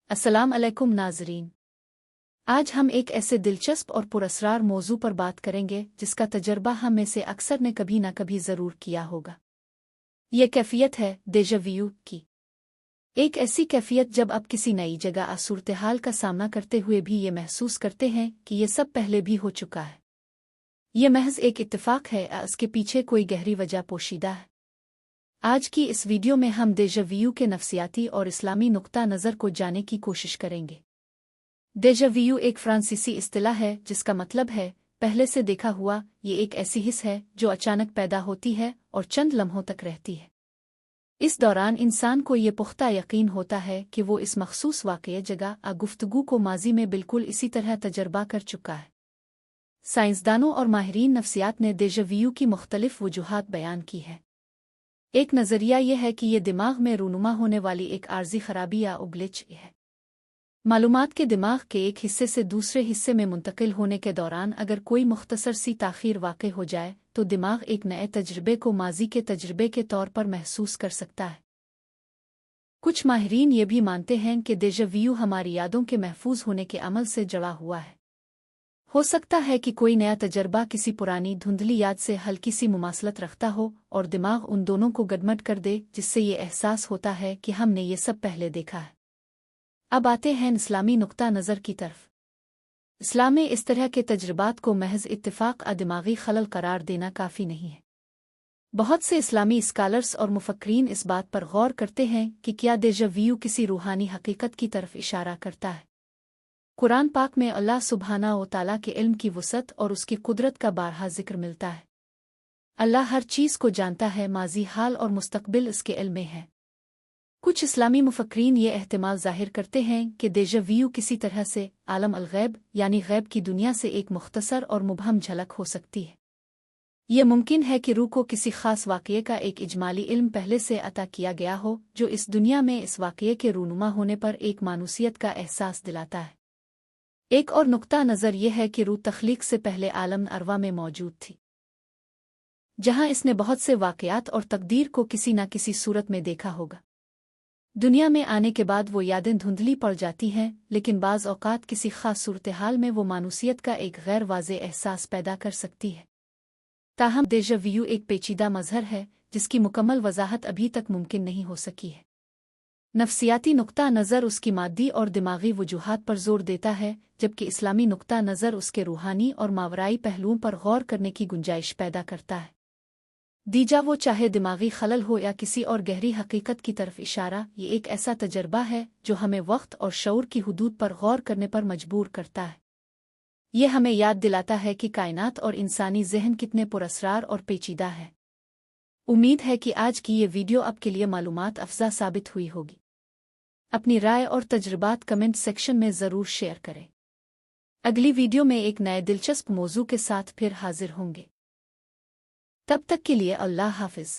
अस्सलाम अलैकुम नाज़रीन। आज हम एक ऐसे दिलचस्प और पुरस्रार मौजू पर बात करेंगे जिसका तजर्बा हम में से अक्सर ने कभी ना कभी ज़रूर किया होगा। ये कैफियत है डेजा व्यू की। एक ऐसी कैफियत जब आप किसी नई जगह सूरत-ए-हाल का सामना करते हुए भी ये महसूस करते हैं कि ये सब पहले भी हो चुका है। ये महज एक इत्तेफाक है या इसके पीछे कोई गहरी वजह पोशीदा है। आज की इस वीडियो में हम डेजा व्यू के नफ्सियाती और इस्लामी नुक्ता नज़र को जानने की कोशिश करेंगे। डेजा व्यू एक फ्रांसीसी इस्तिलाह है जिसका मतलब है पहले से देखा हुआ। ये एक ऐसी हिस है जो अचानक पैदा होती है और चंद लम्हों तक रहती है। इस दौरान इंसान को ये पुख्ता यकीन होता है कि वो इस मखसूस वाक़या जगह गुफ्तगू को माजी में बिल्कुल इसी तरह तजर्बा कर चुका है। साइंसदानों और माहिरीन नफ्सियात ने डेजा व्यू की मुख्तलिफ वजूहात बयान की है। एक नज़रिया यह है कि ये दिमाग में रूनुमा होने वाली एक आर्जी खराबी या ग्लिच है। मालूमात के दिमाग के एक हिस्से से दूसरे हिस्से में मुंतकिल होने के दौरान अगर कोई मुख्तसर सी ताख़ीर वाक़ई हो जाए तो दिमाग एक नए तजर्बे को माजी के तजर्बे के तौर पर महसूस कर सकता है। कुछ माहिरीन ये भी मानते हैं कि डेजा व्यू हमारी यादों के महफूज होने के अमल से जुड़ा हुआ है। हो सकता है कि कोई नया तजर्बा किसी पुरानी धुंधली याद से हल्की सी मुमासलत रखता हो और दिमाग उन दोनों को गडमड कर दे, जिससे ये एहसास होता है कि हमने ये सब पहले देखा है। अब आते हैं इस्लामी नुक्ता नज़र की तरफ। इस्लाम में इस तरह के तजर्बात को महज इत्तेफाक दिमागी खलल करार देना काफ़ी नहीं है। बहुत से इस्लामी स्कॉलर्स और मुफक्रीन इस बात पर गौर करते हैं कि क्या डेजा व्यू किसी रूहानी हकीकत की तरफ इशारा करता है। कुरान पाक में अल्लाह सुब्हाना व तआला के इल्म की वुसअत और उसकी कुदरत का बारहा जिक्र मिलता है। अल्लाह हर चीज़ को जानता है, माजी, हाल और मुस्तकबिल इसके इल्म में है। कुछ इस्लामी मुफक्रीन ये एहतिमाल ज़ाहिर करते हैं कि डेजा व्यू किसी तरह से आलम अल-गैब यानी गैब की दुनिया से एक मुख्तसर और मुबहम झलक हो सकती है। ये मुमकिन है कि रूह को किसी खास वाक़ये का एक इजमाली इल्म पहले से अता किया गया हो जो इस दुनिया में इस वाक़ये के रूनुमा होने पर एक मानूसियत का एहसास दिलाता है। एक और नुक्ता नज़र यह है कि रूह तख्लीक से पहले आलम अरवा में मौजूद थी, जहाँ इसने बहुत से वाक़यात और तकदीर को किसी न किसी सूरत में देखा होगा। दुनिया में आने के बाद वो यादें धुंधली पड़ जाती हैं, लेकिन बाज़ औक़ात किसी ख़ास सूरत-ए-हाल में वो मानूसियत का एक गैर वाज़े एहसास पैदा कर सकती है। ताहम डेजा व्यू एक पेचीदा मज़हर है जिसकी मुकम्मल वज़ाहत अभी तक मुमकिन नहीं हो सकी है। नफ्सियाती नुक्ता नज़र उसकी मादी और दिमागी वजूहात पर जोर देता है, जबकि इस्लामी नुक्ता नज़र उसके रूहानी और मावराई पहलुओं पर गौर करने की गुंजाइश पैदा करता है। दीजा वो चाहे दिमागी खलल हो या किसी और गहरी हकीकत की तरफ इशारा, ये एक ऐसा तजर्बा है जो हमें वक्त और शऊर की हुदूद पर गौर करने पर मजबूर करता है। ये हमें याद दिलाता है कि कायनात और इंसानी ज़हन कितने पुरस्रार और पेचीदा है। उम्मीद है कि आज की ये वीडियो आपके लिए मालूमात अफ़ज़ा साबित हुई होगी। अपनी राय और तजुर्बात कमेंट सेक्शन में ज़रूर शेयर करें। अगली वीडियो में एक नए दिलचस्प मौजू के साथ फिर हाजिर होंगे। तब तक के लिए अल्लाह हाफ़िज़।